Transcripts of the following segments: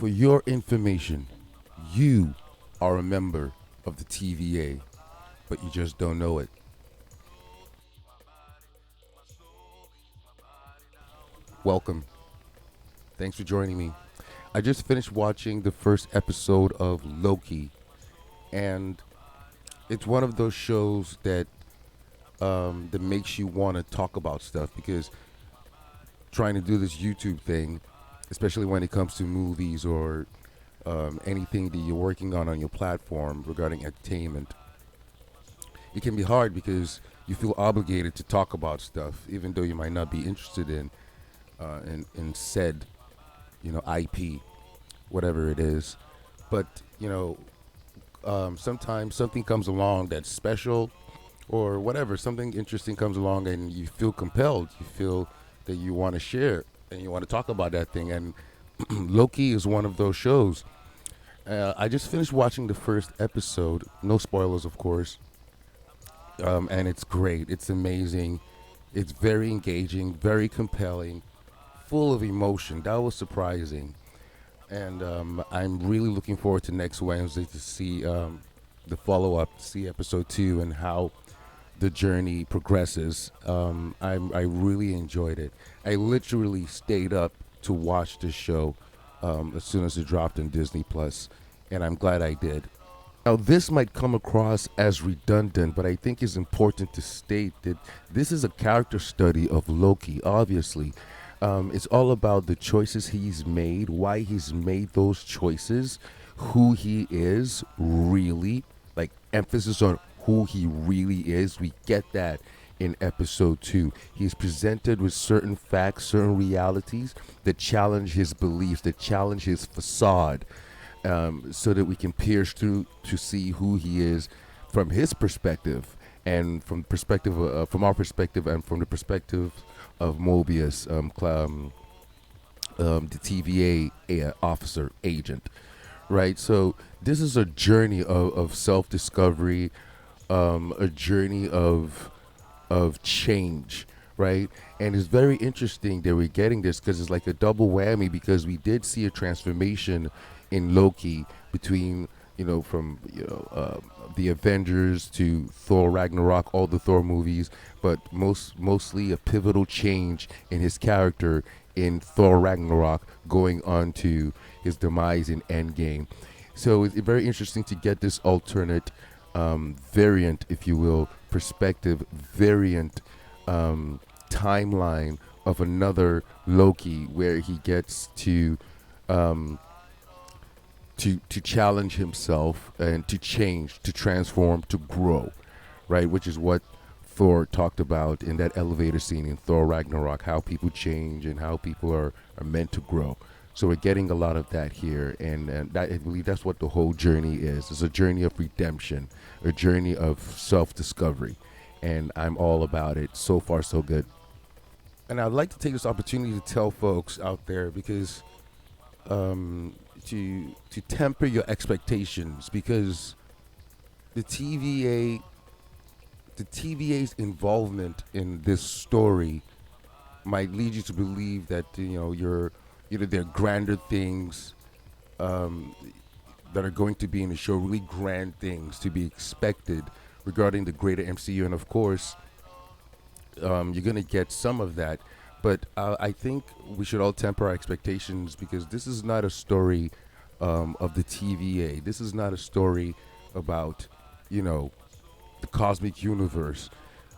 For your information, you are a member of the TVA, but you just don't know it. Welcome. Thanks for joining me. I just finished watching the first episode of Loki, and it's one of those shows that makes you want to talk about stuff because trying to do this YouTube thing, especially when it comes to movies or anything that you're working on your platform regarding entertainment, it can be hard because you feel obligated to talk about stuff, even though you might not be interested in said IP, whatever it is. But sometimes something comes along that's special, or whatever, something interesting comes along, and you feel compelled. You feel that you want to share and you want to talk about that thing. And Loki is one of those shows. I just finished watching the first episode. No spoilers, of course. And it's great. It's amazing. It's very engaging, very compelling, full of emotion. That was surprising. And I'm really looking forward to next Wednesday to see the follow up, see episode 2, and how the journey progresses. I really enjoyed it. I literally stayed up to watch this show as soon as it dropped in Disney Plus, and I'm glad I did. Now, this might come across as redundant, but I think it's important to state that this is a character study of Loki, obviously. It's all about the choices he's made, why he's made those choices, who he is really, like emphasis on who he really is. We get that in episode 2. He's presented with certain facts, certain realities that challenge his beliefs, that challenge his facade, so that we can pierce through to see who he is from his perspective, and from our perspective, and from the perspective of Mobius, the TVA officer agent, right? So this is a journey of self discovery, a journey of change, right? And it's very interesting that we're getting this because it's like a double whammy, because we did see a transformation in Loki between from the Avengers to Thor Ragnarok, all the Thor movies, but mostly a pivotal change in his character in Thor Ragnarok, going on to his demise in Endgame. So it's very interesting to get this alternate variant, if you will, perspective, variant timeline of another Loki, where he gets um, to challenge himself and to change, to transform, to grow, right? Which is what Thor talked about in that elevator scene in Thor Ragnarok, how people change and how people are meant to grow. So we're getting a lot of that here, and I believe that's what the whole journey is. It's a journey of redemption, a journey of self-discovery, and I'm all about it. So far, so good. And I'd like to take this opportunity to tell folks out there, because to temper your expectations, because the TVA the TVA's involvement in this story might lead you to believe that there are grander things um, that are going to be in the show, really grand things to be expected regarding the greater MCU, and of course, you're going to get some of that. But I think we should all temper our expectations, because this is not a story of the TVA. This is not a story about, the cosmic universe.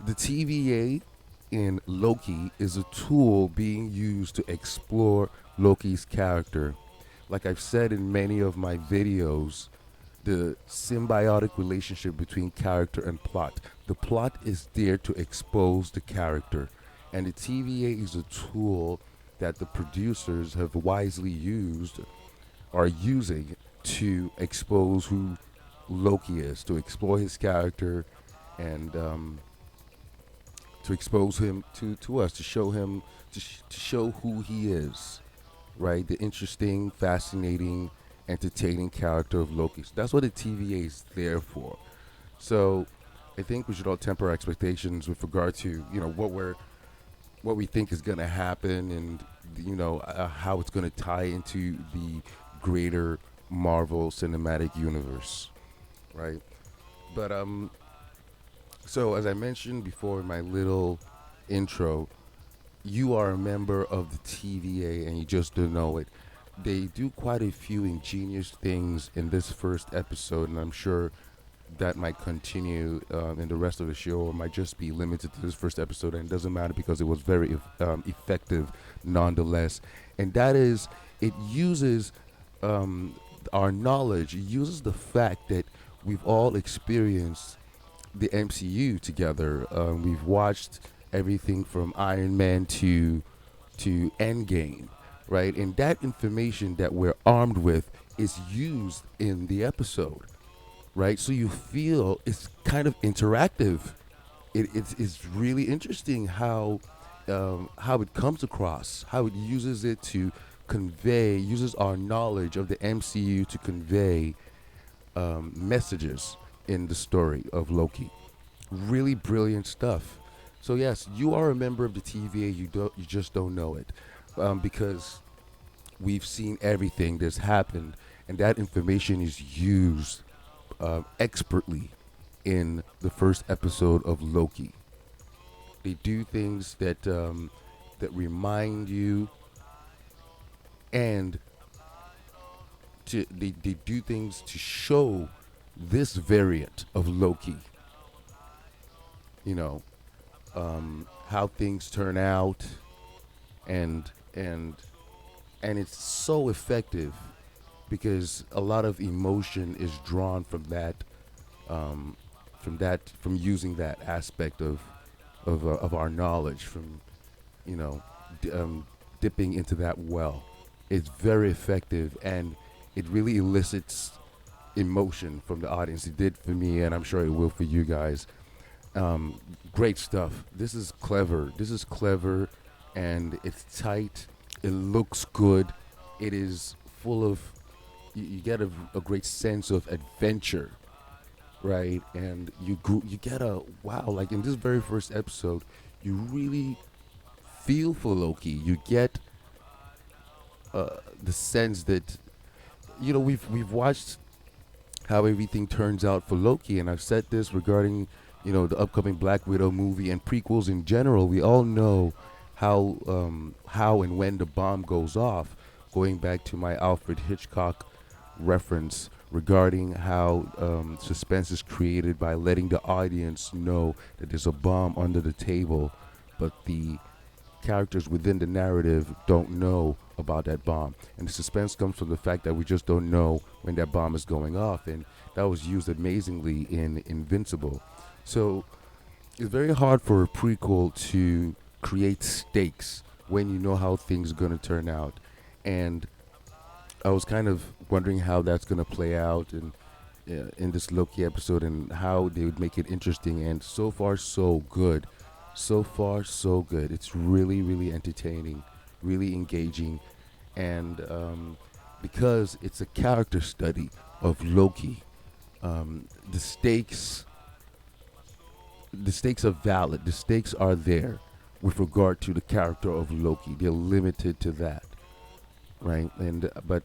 The TVA in Loki is a tool being used to explore Loki's character. Like I've said in many of my videos, the symbiotic relationship between character and plot. The plot is there to expose the character, and the TVA is a tool that the producers have wisely used, are using, to expose who Loki is, to explore his character, and to expose him to us, to show him, to show who he is, right? The interesting, fascinating, entertaining character of Loki. So that's what the TVA is there for. So I think we should all temper our expectations with regard to what we think is going to happen, and how it's going to tie into the greater Marvel Cinematic Universe, right? But so as I mentioned before in my little intro, you are a member of the TVA and you just don't know it. They do quite a few ingenious things in this first episode, and I'm sure that might continue in the rest of the show, or might just be limited to this first episode. And it doesn't matter because it was very effective nonetheless. And that is, it uses our knowledge, it uses the fact that we've all experienced the MCU together. We've watched everything from Iron Man to Endgame, right? And that information that we're armed with is used in the episode, right? So you feel it's kind of interactive. It's really interesting how it comes across, how it uses it to convey, uses our knowledge of the MCU to convey messages in the story of Loki. Really brilliant stuff. So yes, you are a member of the TVA. You just don't know it, because we've seen everything that's happened, and that information is used expertly in the first episode of Loki. They do things that remind you, and they do things to show this variant of Loki. You know, how things turn out, and and and it's so effective because a lot of emotion is drawn um, from using that aspect of our knowledge, from you know dipping into that well. It's very effective, and it really elicits emotion from the audience. It did for me, and I'm sure it will for you guys. um, Great stuff. This is clever. This is clever, and it's tight. It looks good. It is full of. You get a great sense of adventure, right? And you get a wow. Like in this very first episode, you really feel for Loki. You get the sense that we've watched how everything turns out for Loki, and I've said this regarding the upcoming Black Widow movie and prequels in general. We all know how and when the bomb goes off. Going back to my Alfred Hitchcock reference regarding how suspense is created by letting the audience know that there's a bomb under the table, but the characters within the narrative don't know about that bomb. And the suspense comes from the fact that we just don't know when that bomb is going off. And that was used amazingly in Invincible. So it's very hard for a prequel to create stakes when you know how things are going to turn out. And I was kind of wondering how that's going to play out in this Loki episode, and how they would make it interesting. And so far, so good. So far, so good. It's really, really entertaining, really engaging, and because it's a character study of Loki, the stakes, the stakes are valid. The stakes are there with regard to the character of Loki. They're limited to that, right? And but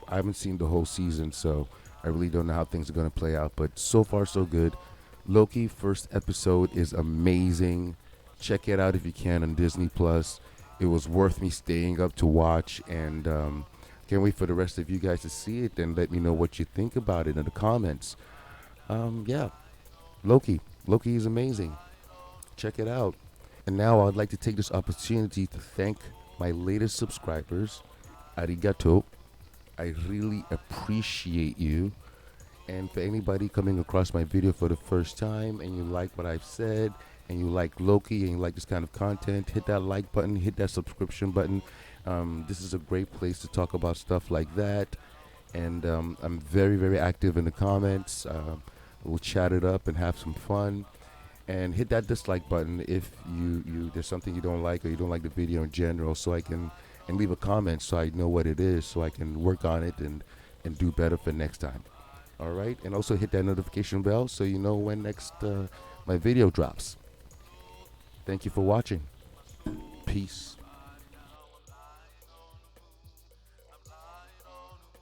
I haven't seen the whole season, so I really don't know how things are going to play out. But so far, so good. Loki first episode is amazing. Check it out if you can on Disney Plus. It was worth me staying up to watch, and can't wait for the rest of you guys to see it and let me know what you think about it in the comments. Yeah, Loki. Loki is amazing. Check it out. And now I'd like to take this opportunity to thank my latest subscribers. Arigato. I really appreciate you. And for anybody coming across my video for the first time and you like what I've said, and you like Loki, and you like this kind of content, hit that like button, hit that subscription button. This is a great place to talk about stuff like that. And I'm very, very active in the comments. We'll chat it up and have some fun. And hit that dislike button if you there's something you don't like, or you don't like the video in general, so I can, and leave a comment so I know what it is, so I can work on it and do better for next time. All right, and also hit that notification bell so you know when next my video drops. Thank you for watching. Peace.